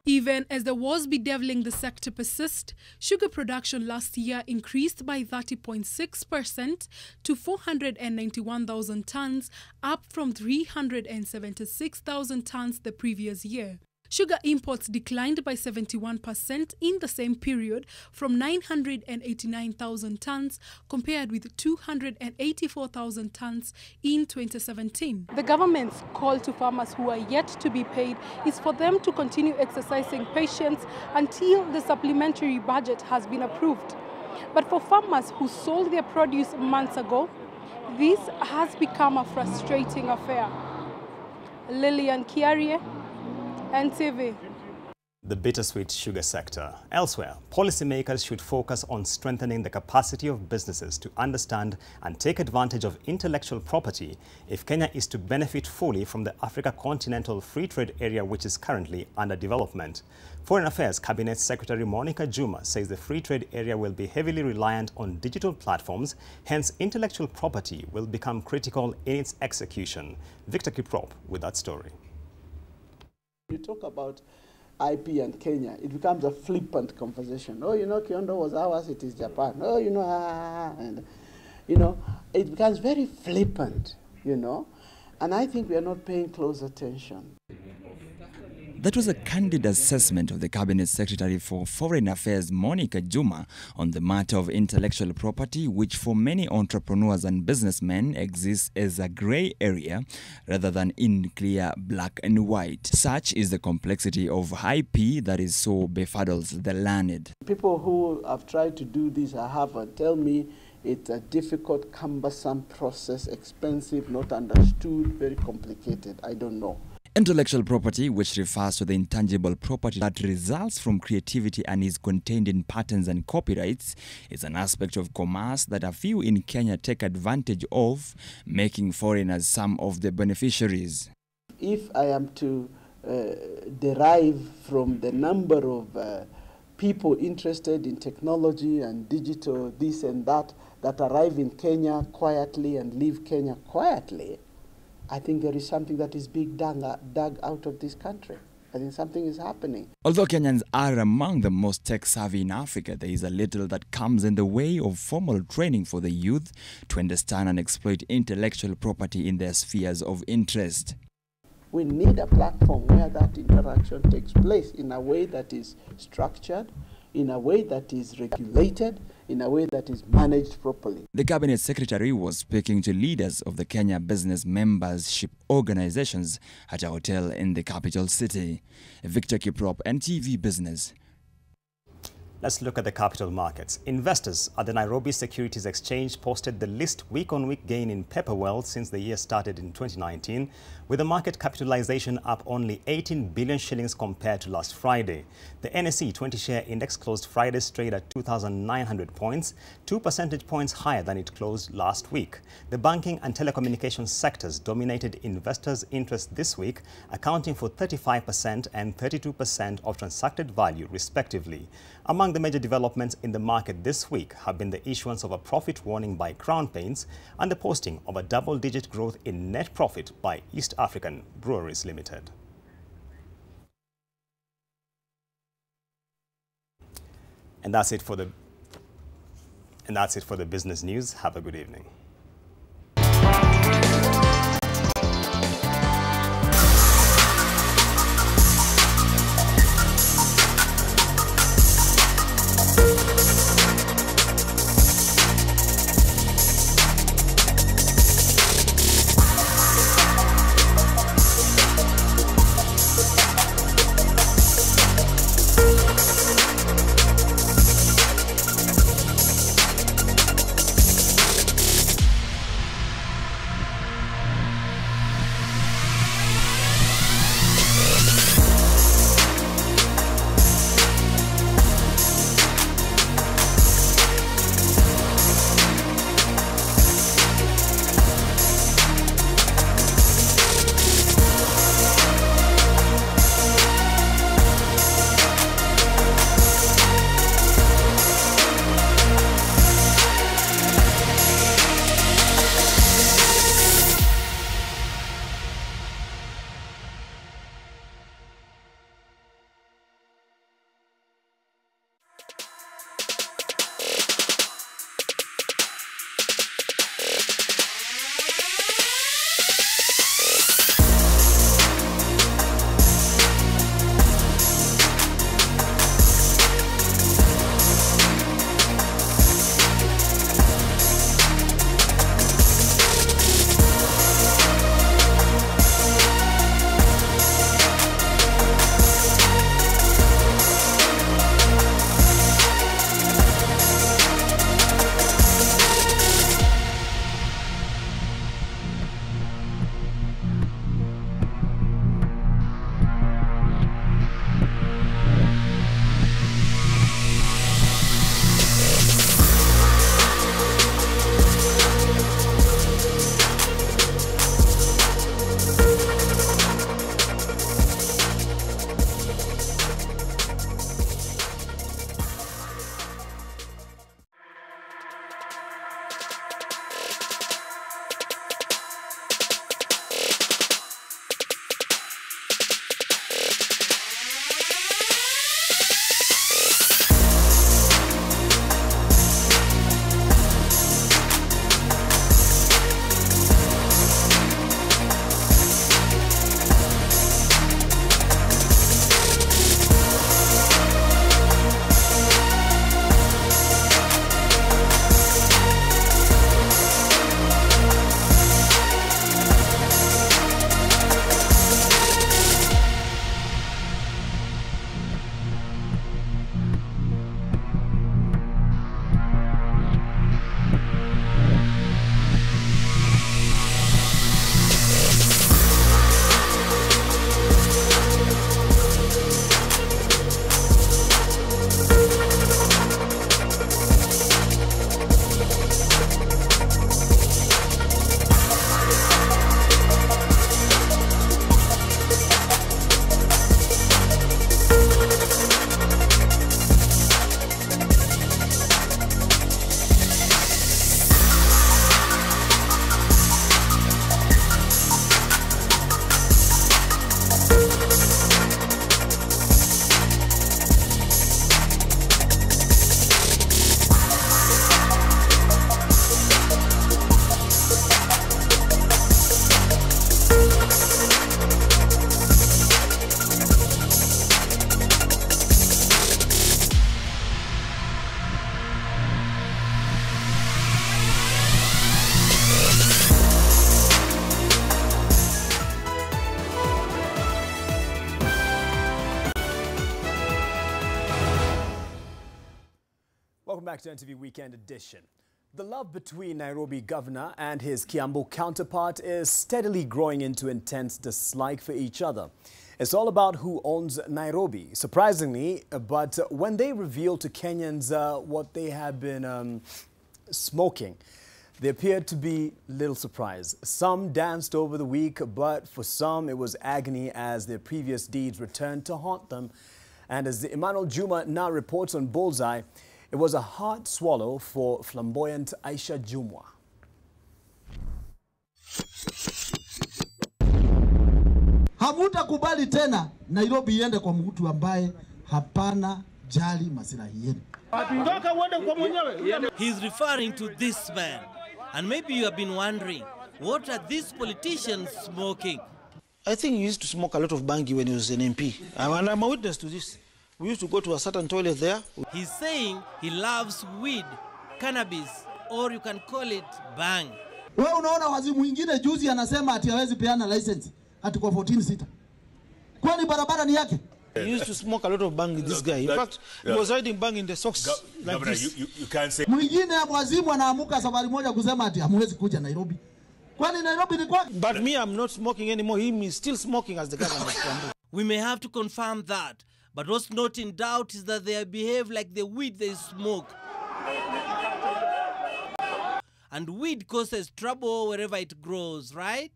Even as the wars bedeviling the sector persist, sugar production last year increased by 30.6% to 491,000 tons, up from 376,000 tons the previous year. Sugar imports declined by 71% in the same period from 989,000 tons compared with 284,000 tons in 2017. The government's call to farmers who are yet to be paid is for them to continue exercising patience until the supplementary budget has been approved. But for farmers who sold their produce months ago, this has become a frustrating affair. Lilian Kiarie, NTV. The bittersweet sugar sector. Elsewhere, policymakers should focus on strengthening the capacity of businesses to understand and take advantage of intellectual property if Kenya is to benefit fully from the Africa Continental Free Trade Area, which is currently under development. Foreign Affairs Cabinet Secretary Monica Juma says the free trade area will be heavily reliant on digital platforms, hence intellectual property will become critical in its execution. Victor Kiprop with that story. You talk about IP and Kenya, it becomes a flippant conversation. Oh, you know, Kyondo was ours, it is Japan. Oh, you know, and, you know, it becomes very flippant, you know, and I think we are not paying close attention. That was a candid assessment of the Cabinet Secretary for Foreign Affairs, Monica Juma, on the matter of intellectual property, which for many entrepreneurs and businessmen exists as a grey area rather than in clear black and white. Such is the complexity of IP that is so befuddles the learned. People who have tried to do this at Harvard tell me it's a difficult, cumbersome process, expensive, not understood, very complicated. I don't know. Intellectual property, which refers to the intangible property that results from creativity and is contained in patents and copyrights, is an aspect of commerce that a few in Kenya take advantage of, making foreigners some of the beneficiaries. If I am to derive from the number of people interested in technology and digital, this and that arrive in Kenya quietly and leave Kenya quietly, I think there is something that is being dug out of this country. I think something is happening. Although Kenyans are among the most tech-savvy in Africa, there is a little that comes in the way of formal training for the youth to understand and exploit intellectual property in their spheres of interest. We need a platform where that interaction takes place in a way that is structured, in a way that is regulated, in a way that is managed properly. The Cabinet Secretary was speaking to leaders of the Kenya Business Membership Organizations at a hotel in the capital city. Victor Kiprop, NTV Business. Let's look at the capital markets. Investors at the Nairobi Securities Exchange posted the least week-on-week gain in paper wealth since the year started in 2019, with the market capitalization up only 18 billion shillings compared to last Friday. The NSE 20-share index closed Friday's trade at 2,900 points, 2 percentage points higher than it closed last week. The banking and telecommunications sectors dominated investors' interest this week, accounting for 35% and 32% of transacted value, respectively. Among the major developments in the market this week have been the issuance of a profit warning by Crown Paints and the posting of a double-digit growth in net profit by East African Breweries Limited. And that's it for the business news. Have a good evening. Welcome back to NTV Weekend Edition. The love between Nairobi governor and his Kiambu counterpart is steadily growing into intense dislike for each other. It's all about who owns Nairobi, surprisingly, but when they reveal to Kenyans what they have been smoking, they appeared to be little surprised. Some danced over the week, but for some it was agony as their previous deeds returned to haunt them. And as Emmanuel Juma now reports on Bullseye, it was a hard swallow for flamboyant Aisha Jumwa. Hamutakubali tena Nairobi iende kwa mtu ambaye hapana jali maslahi yenu. He's referring to this man. And maybe you have been wondering, what are these politicians smoking? I think he used to smoke a lot of bangi when he was an MP. And I'm a witness to this. We used to go to a certain toilet there. He's saying he loves weed, cannabis, or you can call it bang. Wewe unaona wazimu mwingine juzi anasema ati hawezi peana license ati kwa 14 sita. Kwani barabara ni yake? He used to smoke a lot of bang, this guy. In fact, he was hiding bang in the socks like Governor, this. you can't say... Mwingine wazimu anaamuka safari moja kusema ati hamwezi kuja Nairobi. Kwani Nairobi ni kwake? But me, I'm not smoking anymore. Him is still smoking as the governor of Kiambu. We may have to confirm that. But what's not in doubt is that they behave like the weed they smoke. And weed causes trouble wherever it grows, right?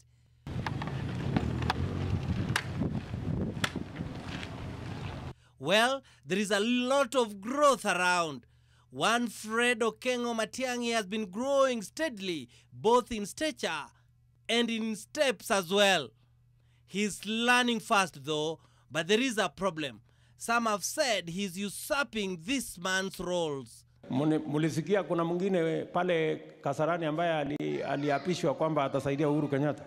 Well, there is a lot of growth around. One Fred Okengo Matiang'i has been growing steadily, both in stature and in steps as well. He's learning fast though, but there is a problem. Some have said he's usurping this man's roles. Mulisikia kuna mwingine pale Kasarani ambaye aliapishwa kwamba atasaidia Uhuru Kenyatta.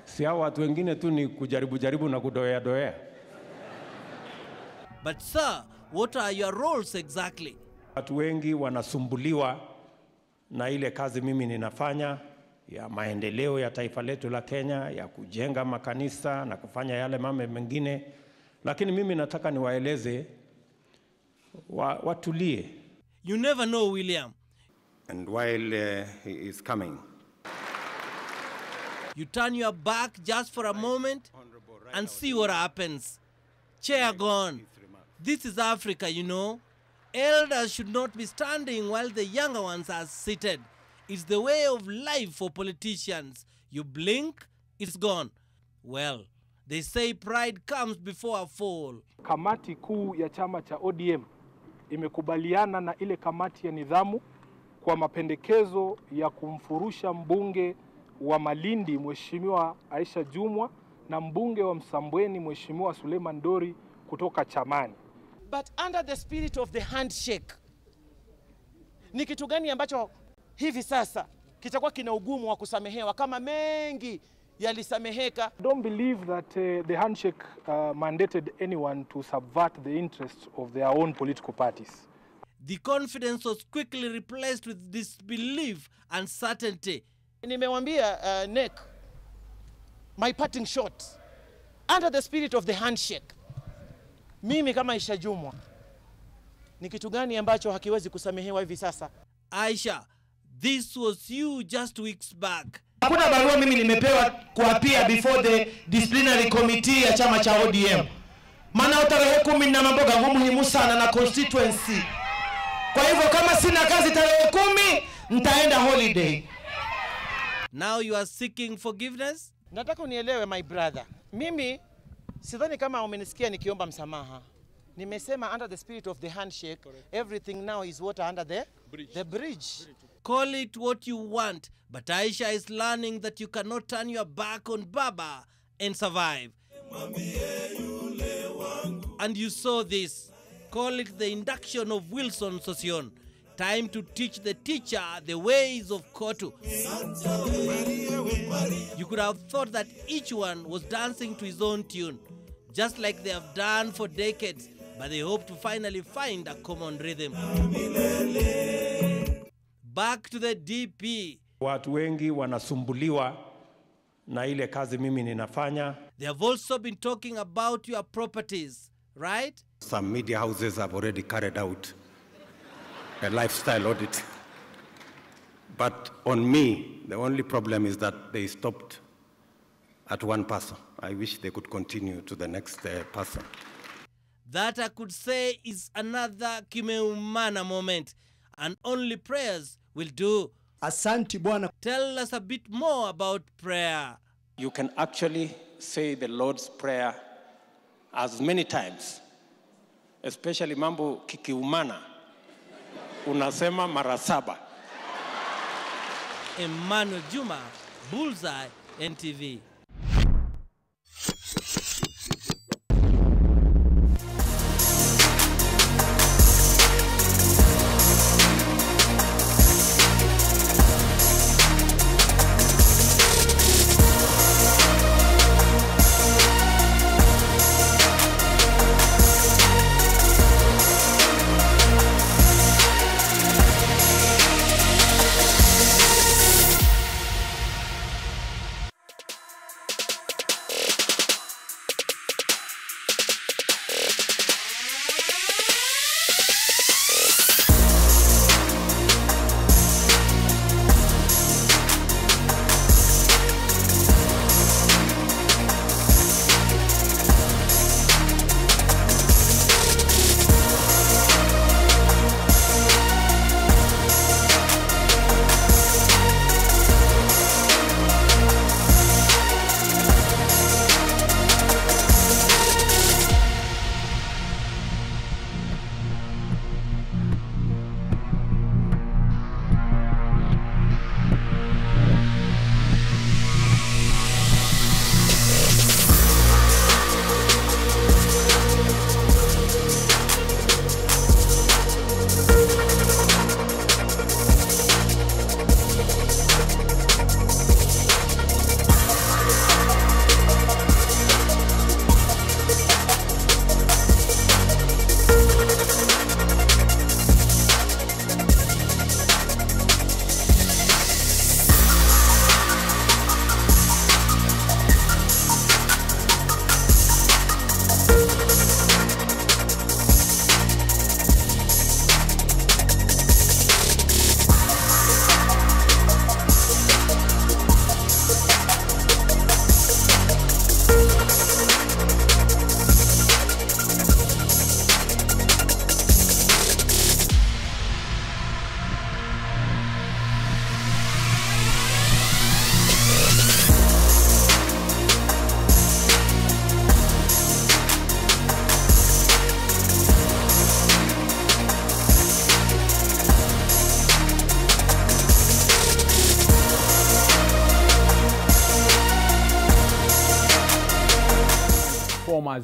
Si hao watu wengine tu ni kujaribu na kudoea. But sir, what are your roles exactly? Watu wengi wanasumbuliwa na ile kazi mimi ninafanya ya maendeleo ya taifa letu la Kenya, ya kujenga makanisa na kufanya yale mambo mengine. Lakini mimi nataka niwaeleze watulie. You never know, William. And while he is coming, you turn your back just for a moment and see what happens. Chair gone. This is Africa, you know. Elders should not be standing while the younger ones are seated. It's the way of life for politicians. You blink, it's gone. Well, they say pride comes before a fall. Kamati kuu ya chama cha ODM imekubaliana na ile kamati ya nidhamu kwa mapendekezo ya kumfurusha mbunge wa Malindi Mheshimiwa Aisha Jumwa na mbunge wa Msambweni Mheshimiwa Suleiman Dori kutoka chamani. But under the spirit of the handshake, ni kitu gani ambacho hivi sasa kitakuwa kina ugumu wa kusamehewa kama mengi yalisameheka? Don't believe that the handshake mandated anyone to subvert the interests of their own political parties. The confidence was quickly replaced with disbelief and certainty. Nimewambia Nick, my parting shot, under the spirit of the handshake, mimi kama Aisha Jumwa, ni kitu gani ambacho hakiwezi kusamehewa hivi sasa? Aisha, this was you just weeks back. Hakuna barua mimi nimepewa kuapia before the disciplinary committee ya chama cha ODM. Maana tarehe 10 na mambo gangu muhimu sana na constituency. Kwa hivyo kama sina kazi tarehe 10 nitaenda holiday. Now you are seeking forgiveness? Nataka unielewe my brother. Mimi sidhani kama umenisikia nikiomba msamaha. Nimesema under the spirit of the handshake, everything now is water under the bridge. Call it what you want, but Aisha is learning that you cannot turn your back on Baba and survive. And you saw this. Call it the induction of Wilson Sosion. Time to teach the teacher the ways of Kotu. You could have thought that each one was dancing to his own tune, just like they have done for decades, but they hope to finally find a common rhythm. Back to the DP. Watu wengi wanasumbuliwa na ile kazi mimi ninafanya. They have also been talking about your properties, right? some media houses have already carried out a lifestyle audit. But on me, the only problem is that they stopped at one person. I wish they could continue to the next person. That I could say is another kimeumana moment, and only prayers will do. Asante Bwana. Tell us a bit more about prayer. You can actually say the Lord's Prayer as many times, especially mambo kikiumana. Unasema mara 7. Emmanuel Juma, Bullseye, NTV.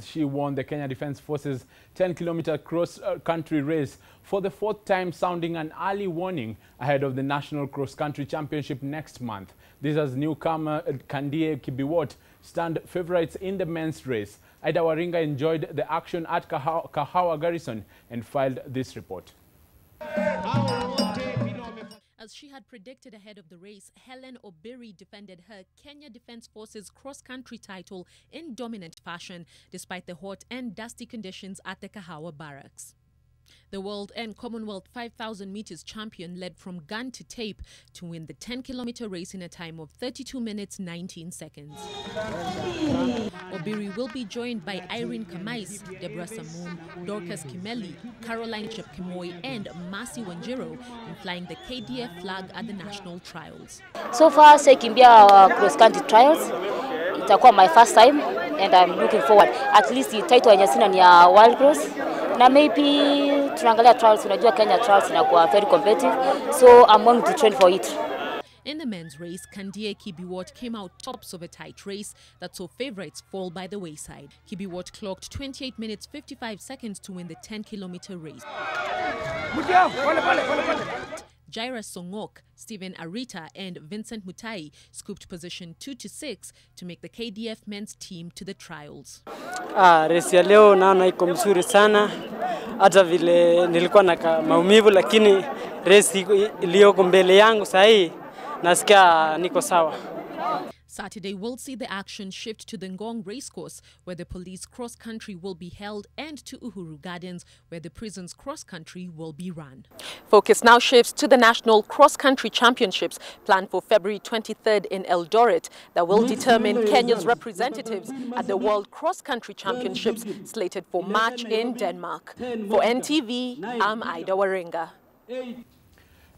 She won the Kenya Defence Forces 10-kilometer cross-country race for the 4th time, sounding an early warning ahead of the National Cross-Country Championship next month. This as newcomer Kandie Kibiwot stand favourites in the men's race. Ida Waringa enjoyed the action at Kahawa Garrison and filed this report. As she had predicted ahead of the race, Helen Obiri defended her Kenya Defence Forces cross-country title in dominant fashion, despite the hot and dusty conditions at the Kahawa barracks. The World and Commonwealth 5,000 meters champion led from gun to tape to win the 10-kilometer race in a time of 32 minutes 19 seconds. Obiri will be joined by Irene Kamais, Deborah Samoum, Dorcas Kimeli, Caroline Chepkemoi and Masi Wanjiro in flying the KDF flag at the national trials. So far, Kimbia cross-country trials. Itakuwa my first time and I'm looking forward. At least the title yenye sina ni ya World Cross. Na maybe tunaangalia trials, unajua Kenya trials inakuwa very competitive, so I'm going to train for it. In the men's race, Kandie Kibiwot came out tops of a tight race that saw favourites fall by the wayside. Kibiwot clocked 28 minutes 55 seconds to win the 10-kilometer race. Jaira Songok, Stephen Arita and Vincent Mutai scooped position 2 to 6 to make the KDF men's team to the trials. Race ya leo naona iko mzuri sana. Hata vile nilikuwa na maumivu, lakini race iliyoko mbele yangu sahi nasikia niko sawa. Saturday will see the action shift to the Ngong Racecourse, where the police cross-country will be held, and to Uhuru Gardens, where the prison's cross-country will be run. Focus now shifts to the National Cross-Country Championships planned for February 23rd in Eldoret that will determine Kenya's representatives at the World Cross-Country Championships slated for March in Denmark. For NTV, I'm Ida Waringa.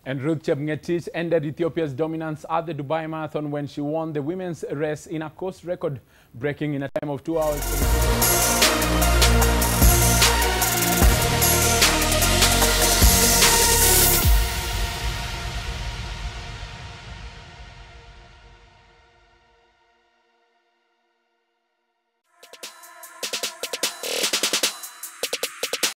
And Ruth Chepngetich ended Ethiopia's dominance at the Dubai Marathon when she won the women's race in a course record, breaking in a time of 2 hours.